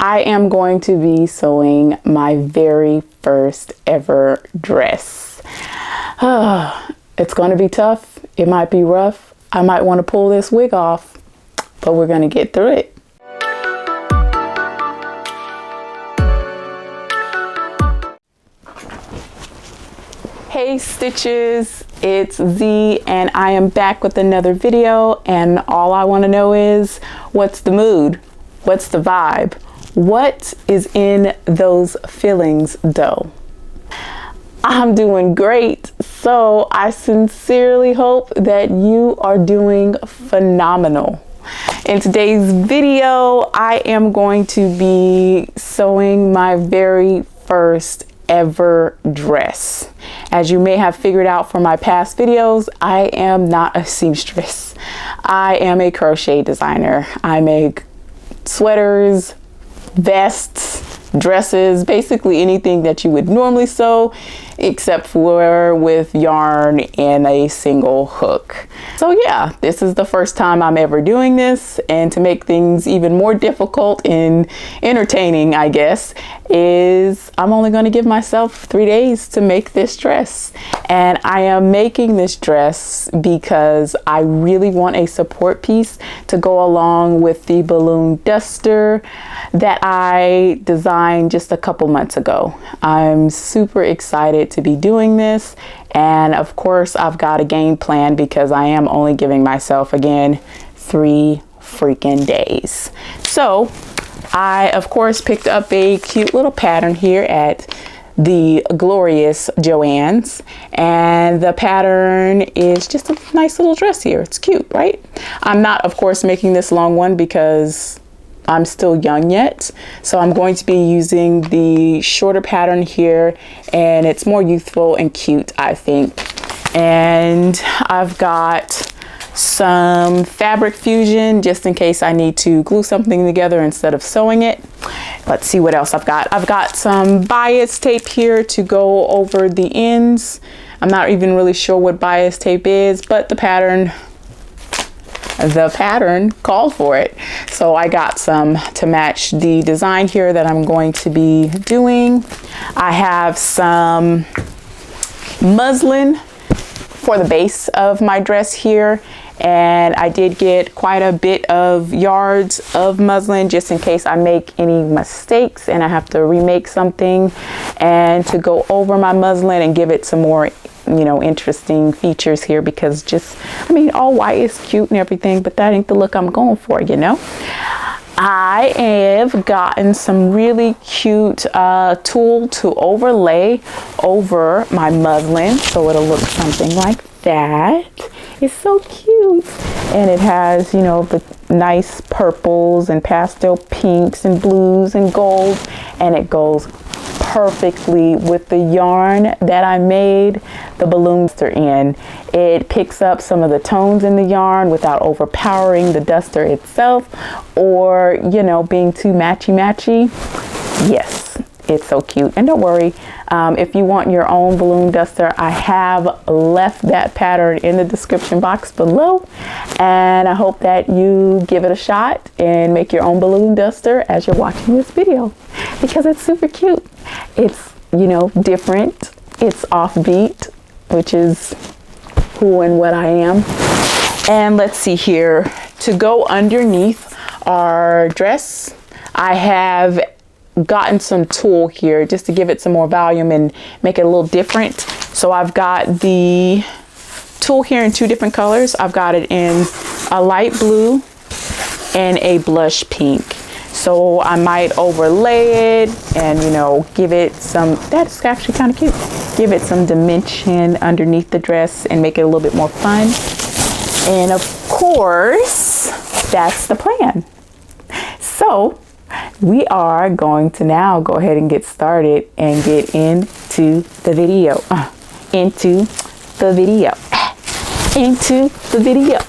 I am going to be sewing my very first ever dress. It's going to be tough. It might be rough. I might want to pull this wig off, but we're going to get through it. Hey Stitches, it's Z and I am back with another video, and all I want to know is, what's the mood? What's the vibe? What is in those feelings though? I'm doing great, so I sincerely hope that you are doing phenomenal. In today's video, I am going to be sewing my very first ever dress. As you may have figured out from my past videos, I am not a seamstress. I am a crochet designer. I make sweaters, vests, dresses, basically anything that you would normally sew, except for with yarn and a single hook. So yeah, this is the first time I'm ever doing this, and to make things even more difficult and entertaining, I guess, is I'm only going to give myself 3 days to make this dress. And I am making this dress because I really want a support piece to go along with the balloon duster that I designed just a couple months ago. I'm super excited to be doing this, and of course I've got a game plan because I am only giving myself, again, 3 freaking days. So I of course picked up a cute little pattern here at the glorious Joann's, and the pattern is just a nice little dress here. It's cute, right? I'm not of course making this long one because I'm still young yet, so I'm going to be using the shorter pattern here, and it's more youthful and cute, I think. And I've got some fabric fusion just in case I need to glue something together instead of sewing it. Let's see what else I've got. I've got some bias tape here to go over the ends. I'm not even really sure what bias tape is, but the pattern called for it, so I got some to match the design here that I'm going to be doing. I have some muslin for the base of my dress here, and I did get quite a bit of yards of muslin just in case I make any mistakes and I have to remake something, and to go over my muslin and give it some more, you know, interesting features here, because just, I mean, all white is cute and everything, but that ain't the look I'm going for, you know. I have gotten some really cute tulle to overlay over my muslin, so it'll look something like that. It's so cute, and it has, you know, the nice purples and pastel pinks and blues and golds, and it goes perfectly with the yarn that I made the balloons are in. It picks up some of the tones in the yarn without overpowering the duster itself, or, you know, being too matchy. Yes, it's so cute. And don't worry, if you want your own balloon duster, I have left that pattern in the description box below, and I hope that you give it a shot and make your own balloon duster as you're watching this video, because it's super cute. It's, you know, different, it's offbeat, which is who and what I am. And let's see here, to go underneath our dress, I have gotten some tulle here just to give it some more volume and make it a little different. So I've got the tulle here in 2 different colors. I've got it in a light blue and a blush pink. So I might overlay it and, you know, give it some, that's actually kind of cute, give it some dimension underneath the dress and make it a little bit more fun. And of course, that's the plan. So we are going to now go ahead and get started and get into the video. Into the video.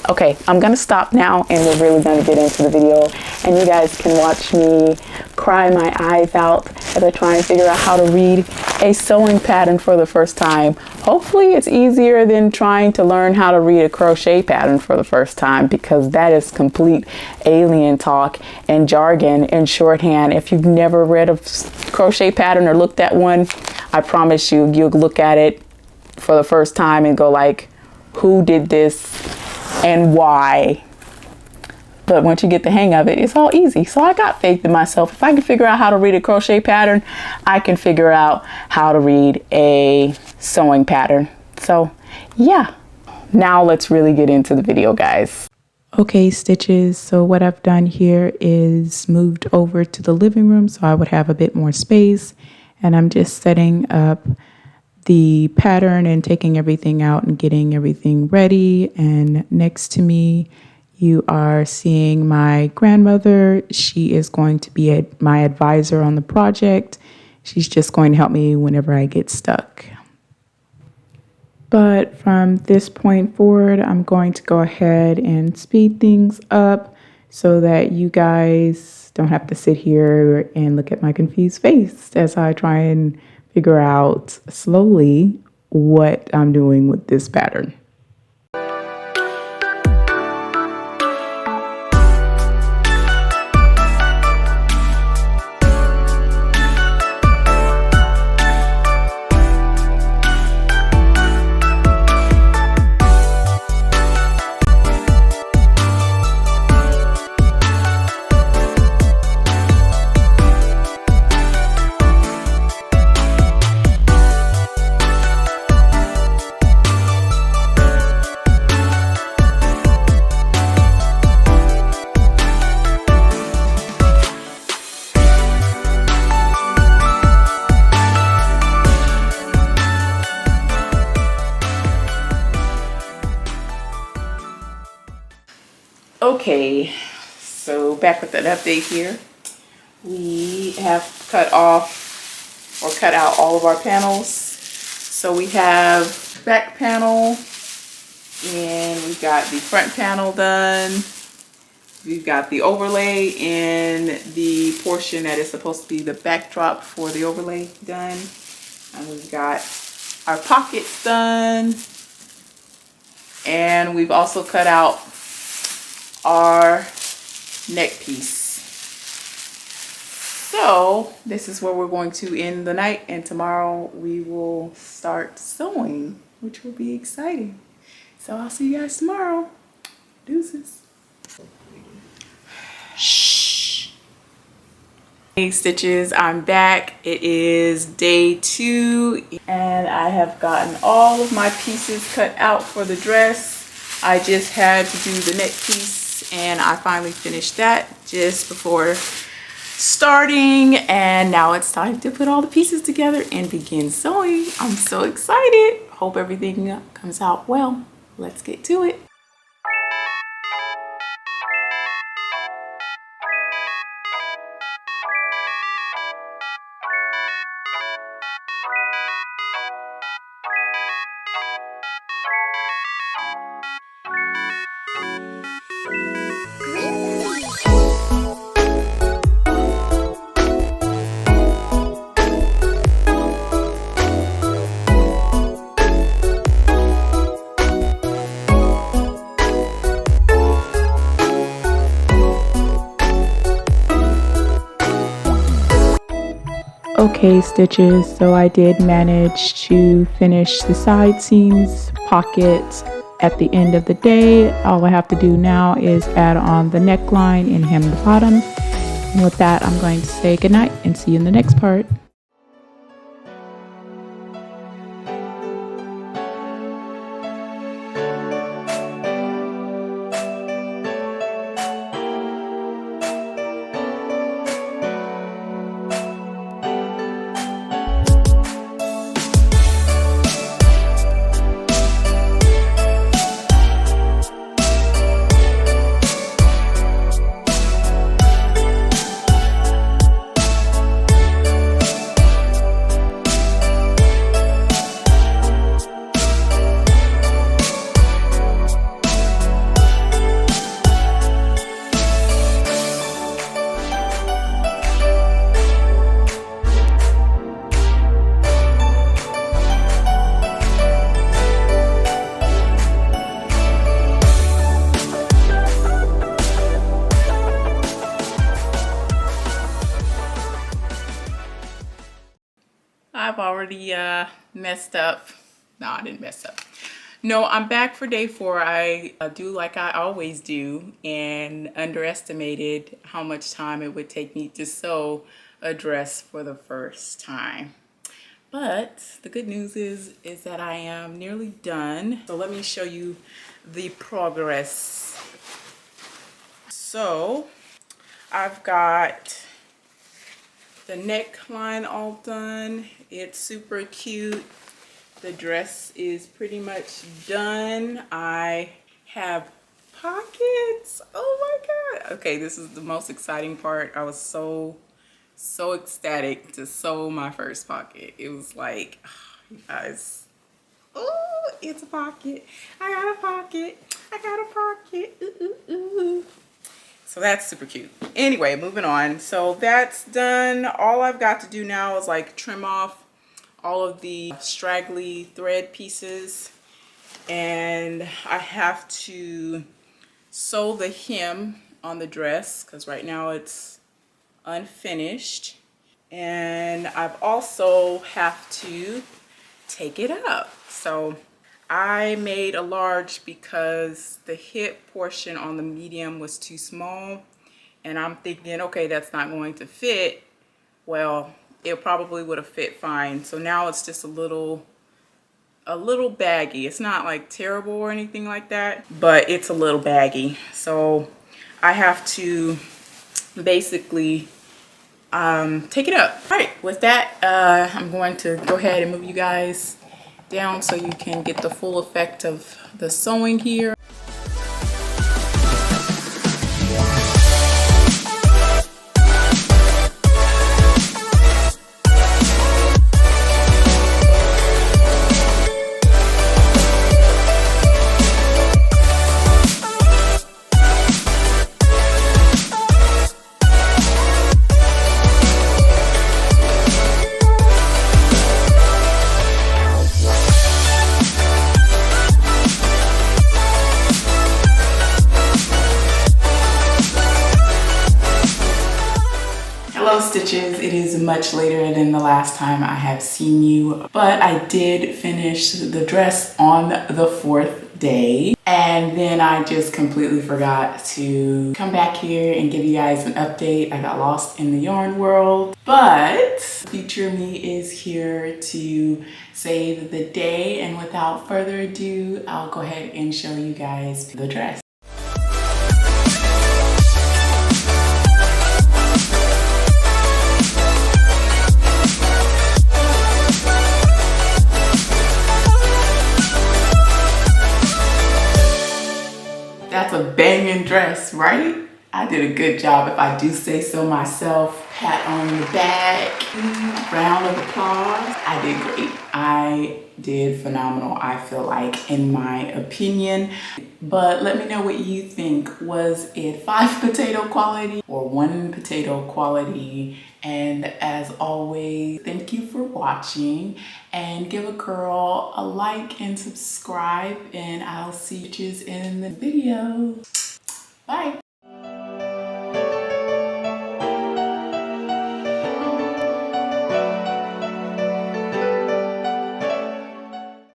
Okay, I'm gonna stop now and we're really gonna get into the video, and you guys can watch me cry my eyes out as I try and figure out how to read a sewing pattern for the first time. Hopefully it's easier than trying to learn how to read a crochet pattern for the first time, because that is complete alien talk and jargon and shorthand. If you've never read a crochet pattern or looked at one, I promise you, you'll look at it for the first time and go like, who did this and why? But once you get the hang of it, it's all easy. So I got faith in myself. If I can figure out how to read a crochet pattern, I can figure out how to read a sewing pattern. So yeah, now let's really get into the video, guys. Okay, stitches. So what I've done here is moved over to the living room so I would have a bit more space. And I'm just setting up the pattern and taking everything out and getting everything ready. And next to me, you are seeing my grandmother. She is going to be my advisor on the project. She's just going to help me whenever I get stuck. But from this point forward, I'm going to go ahead and speed things up so that you guys don't have to sit here and look at my confused face as I try and figure out slowly what I'm doing with this pattern. Okay, so back with an update here. We have cut off or cut out all of our panels. So we have back panel and we've got the front panel done. We've got the overlay and the portion that is supposed to be the backdrop for the overlay done. And we've got our pockets done. And we've also cut out our neck piece. So this is where we're going to end the night, and tomorrow we will start sewing, which will be exciting. So I'll see you guys tomorrow. Deuces. Shh. Hey stitches, I'm back. It is day 2 and I have gotten all of my pieces cut out for the dress. I just had to do the neck piece and I finally finished that just before starting, and now it's time to put all the pieces together and begin sewing. I'm so excited. Hope everything comes out well. Let's get to it. Okay stitches, so I did manage to finish the side seams, pockets at the end of the day. All I have to do now is add on the neckline and hem the bottom. And with that, I'm going to say goodnight and see you in the next part. I've already messed up. No, I didn't mess up. No, I'm back for day 4. I do like I always do and underestimated how much time it would take me to sew a dress for the first time. But the good news is that I am nearly done. So let me show you the progress. So I've got the neckline all done. It's super cute. The dress is pretty much done. I have pockets. Oh my God. Okay, this is the most exciting part. I was so ecstatic to sew my first pocket. It was like, oh, you guys, oh, it's a pocket. I got a pocket. I got a pocket. Ooh, ooh, ooh. So that's super cute. Anyway, moving on. So that's done. All I've got to do now is like trim off all of the straggly thread pieces, and I have to sew the hem on the dress because right now it's unfinished, and I've also have to take it up. So I made a large because the hip portion on the medium was too small, and I'm thinking, okay, that's not going to fit. Well, it probably would have fit fine. So now it's just a little baggy. It's not like terrible or anything like that, but it's a little baggy. So I have to basically take it up. All right, with that, I'm going to go ahead and move you guys down so you can get the full effect of the sewing here. Hello Stitches, it is much later than the last time I have seen you, but I did finish the dress on the 4th day, and then I just completely forgot to come back here and give you guys an update. I got lost in the yarn world, but future me is here to save the day, and without further ado, I'll go ahead and show you guys the dress. That's a banging dress, right? I did a good job if I do say so myself. Pat on the back, round of applause. I did great. I did phenomenal, I feel like, in my opinion. But let me know what you think. Was it 5 potato quality or 1 potato quality? And as always, thank you for watching, and give a girl a like and subscribe, and I'll see you in the video. Bye.